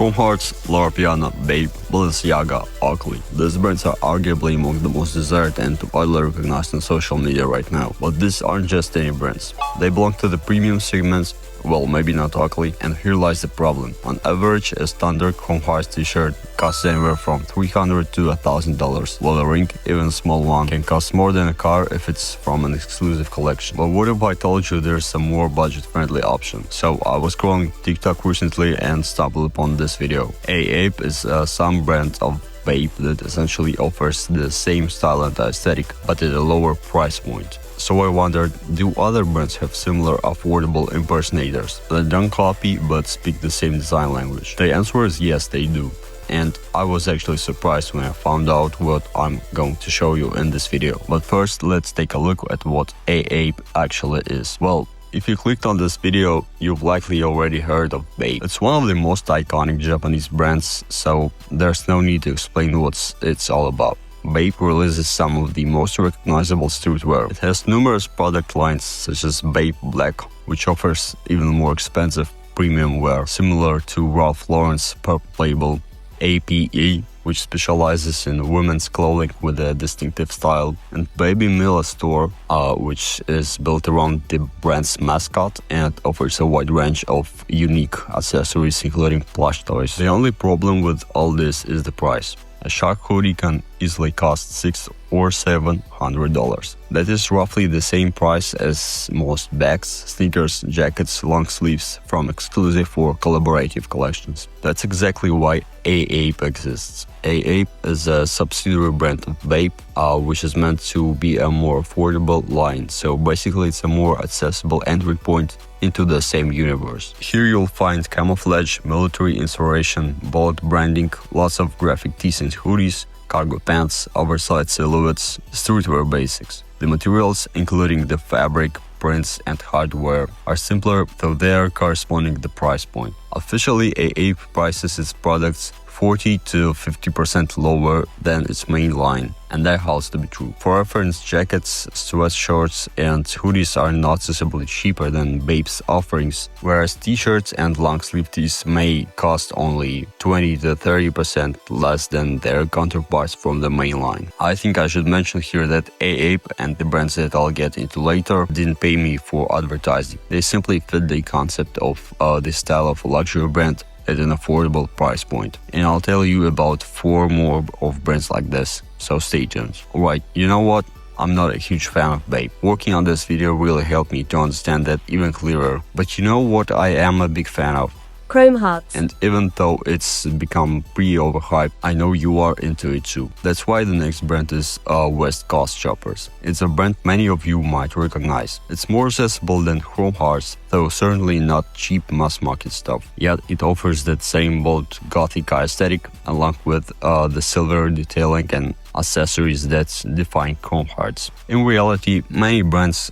Chrome Hearts, Loro, Piana, BAPE, Balenciaga, Oakley. These brands are arguably among the most desired and widely recognized on social media right now. But these aren't just any brands. They belong to the premium segments. Well, maybe not Oakley, and here lies the problem. On average, a standard Chrome Hearts t-shirt costs anywhere from $300 to $1,000, while a ring, even a small one, can cost more than a car if it's from an exclusive collection. But what if I told you there's some more budget-friendly option? So I was scrolling TikTok recently and stumbled upon this video. BAPE is some brand of BAPE that essentially offers the same style and aesthetic, but at a lower price point. So I wondered, do other brands have similar affordable impersonators that don't copy but speak the same design language? The answer is yes, they do. And I was actually surprised when I found out what I'm going to show you in this video. But first, let's take a look at what BAPE actually is. Well, if you clicked on this video, you've likely already heard of BAPE. It's one of the most iconic Japanese brands, so there's no need to explain what it's all about. BAPE releases some of the most recognizable streetwear. It has numerous product lines such as BAPE Black, which offers even more expensive premium wear, similar to Ralph Lauren's purple label, APE, which specializes in women's clothing with a distinctive style, and Baby Mila store, which is built around the brand's mascot and offers a wide range of unique accessories including plush toys. The only problem with all this is the price. A shark hoodie can easily cost $600 or $700. That is roughly the same price as most bags, sneakers, jackets, long sleeves from exclusive or collaborative collections. That's exactly why BAPE exists. BAPE is a subsidiary brand of BAPE, which is meant to be a more affordable line. So basically it's a more accessible entry point into the same universe. Here you'll find camouflage, military inspiration, bold branding, lots of graphic tees and hoodies, cargo pants, oversized silhouettes, streetwear basics. The materials, including the fabric, prints and hardware, are simpler, though they are corresponding to the price point. Officially, BAPE prices its products 40 to 50% lower than its main line, and that has to be true. For reference, jackets, sweatshirts and hoodies are noticeably cheaper than BAPE's offerings, whereas t-shirts and long-sleeve tees may cost only 20 to 30% less than their counterparts from the main line. I think I should mention here that BAPE and the brands that I'll get into later didn't pay me for advertising. They simply fit the concept of this style of a luxury brand at an affordable price point. And I'll tell you about 4 more of brands like this, so stay tuned. Alright, you know what? I'm not a huge fan of BAPE. Working on this video really helped me to understand that even clearer. But you know what I am a big fan of? Chrome Hearts. And even though it's become pretty overhyped, I know you are into it too. That's why the next brand is West Coast Shoppers. It's a brand many of you might recognize. It's more accessible than Chrome Hearts, though certainly not cheap mass market stuff. Yet it offers that same bold gothic aesthetic along with the silver detailing and accessories that define Chrome Hearts. In reality, many brands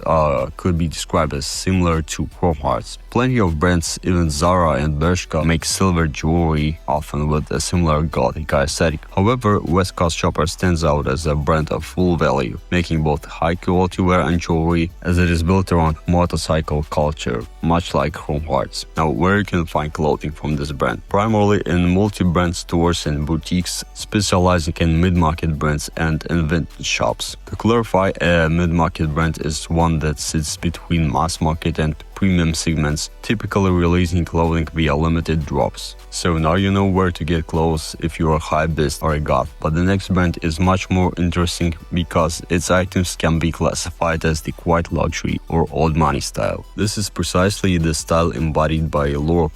could be described as similar to Chrome Hearts. Plenty of brands, even Zara and Bershka, make silver jewelry, often with a similar gothic aesthetic. However, West Coast Shopper stands out as a brand of full value, making both high-quality wear and jewelry, as it is built around motorcycle culture, much like Chrome Hearts. Now, where you can find clothing from this brand? Primarily in multi-brand stores and boutiques, specializing in mid-market brands and in vintage shops. To clarify, a mid-market brand is one that sits between mass market and premium segments, typically releasing clothing via limited drops. So now you know where to get clothes if you're a hypebeast or a goth. But the next brand is much more interesting because its items can be classified as the quiet luxury or old money style. This is precisely the style embodied by Loro,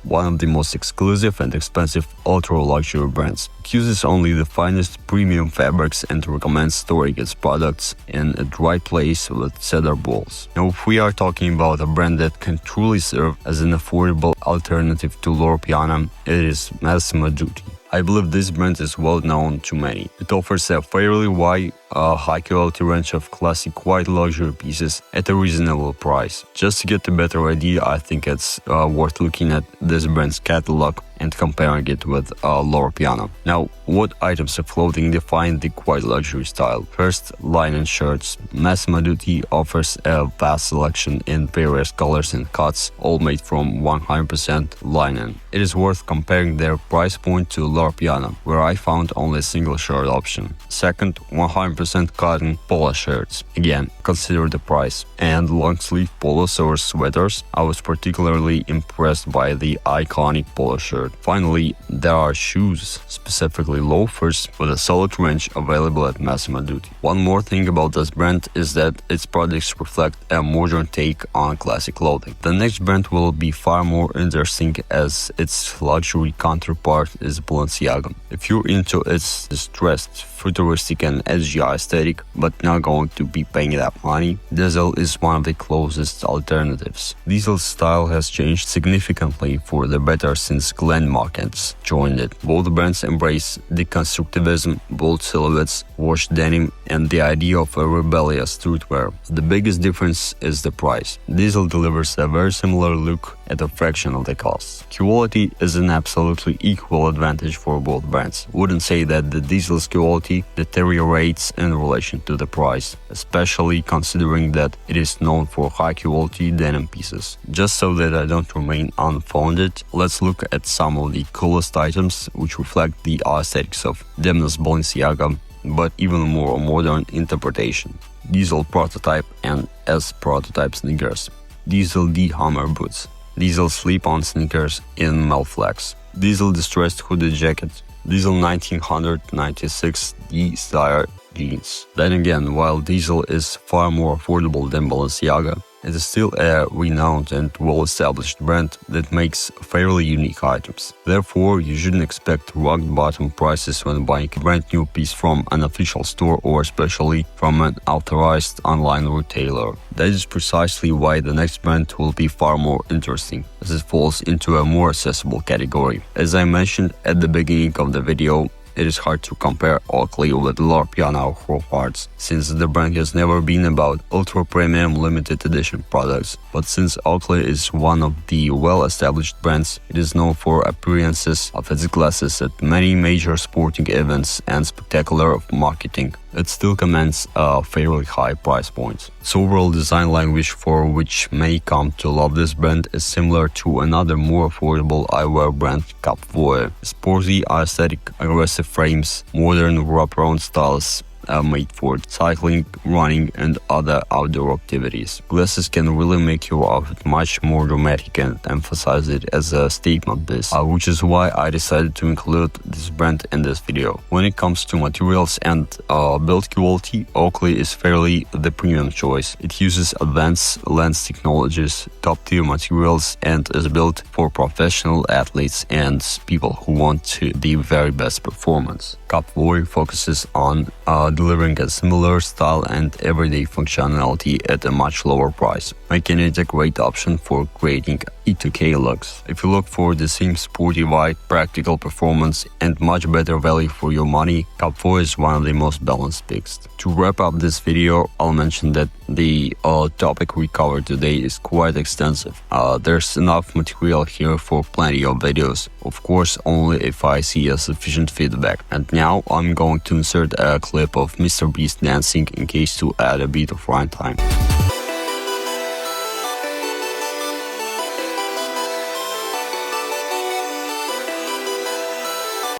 one of the most exclusive and expensive ultra-luxury brands. It uses only the finest premium fabrics and recommends storing its products in a dry place with cedar balls. Now, if we are talking about a brand that can truly serve as an affordable alternative to Loro, it is Massimo Dutti. I believe this brand is well known to many. It offers a fairly wide a high-quality range of classic white luxury pieces at a reasonable price. Just to get a better idea, I think it's worth looking at this brand's catalog and comparing it with Loro Piana. Now, what items of clothing define the quite luxury style? First, linen shirts. Massimo Dutti offers a vast selection in various colors and cuts, all made from 100% linen. It is worth comparing their price point to Loro Piana, where I found only a single shirt option. Second, 100% cotton polo shirts. Again, consider the price. And long-sleeve polos or sweaters. I was particularly impressed by the iconic polo shirt. Finally, there are shoes, specifically loafers, with a solid range available at Massimo Dutti. One more thing about this brand is that its products reflect a modern take on classic clothing. The next brand will be far more interesting as its luxury counterpart is Balenciaga. If you're into its distressed, futuristic and edgy aesthetic, but not going to be paying that money, Diesel is one of the closest alternatives. Diesel's style has changed significantly for the better since Glenn Markens joined it. Both brands embrace deconstructivism, bold silhouettes, washed denim, and the idea of a rebellious streetwear. The biggest difference is the price. Diesel delivers a very similar look at a fraction of the cost. Quality is an absolutely equal advantage for both brands. Wouldn't say that the Diesel's quality deteriorates in relation to the price, especially considering that it is known for high-quality denim pieces. Just so that I don't remain unfounded, let's look at some of the coolest items which reflect the aesthetics of Demna's Balenciaga, but even more modern interpretation. Diesel prototype and S prototype sneakers. Diesel D Hammer boots. Diesel slip-on sneakers in Melflex. Diesel distressed hooded jacket. Diesel 1996 D-Style jeans. Then again, while Diesel is far more affordable than Balenciaga, it is still a renowned and well-established brand that makes fairly unique items. Therefore, you shouldn't expect rock-bottom prices when buying a brand new piece from an official store or especially from an authorized online retailer. That is precisely why the next brand will be far more interesting, as it falls into a more accessible category. As I mentioned at the beginning of the video, it is hard to compare Oakley with Loro Piana or Howard's, since the brand has never been about ultra-premium limited edition products. But since Oakley is one of the well-established brands, it is known for appearances of its glasses at many major sporting events and spectacular marketing. It still commands a fairly high price point. Its overall design language, for which many come to love this brand, is similar to another more affordable eyewear brand, Capvoe. Sporty aesthetic, aggressive frames, modern wraparound styles, made for cycling, running and other outdoor activities. Glasses can really make your outfit much more dramatic and emphasize it as a statement piece, which is why I decided to include this brand in this video. When it comes to materials and build quality, Oakley is fairly the premium choice. It uses advanced lens technologies, top-tier materials and is built for professional athletes and people who want the very best performance. Capvoe focuses on delivering a similar style and everyday functionality at a much lower price, making it a great option for creating E2K looks. If you look for the same sporty vibe, practical performance and much better value for your money, Capvoe is one of the most balanced picks. To wrap up this video, I'll mention that the topic we covered today is quite extensive. There's enough material here for plenty of videos, of course only if I see a sufficient feedback. And now I'm going to insert a clip of Mr. Beast dancing in case to add a bit of runtime.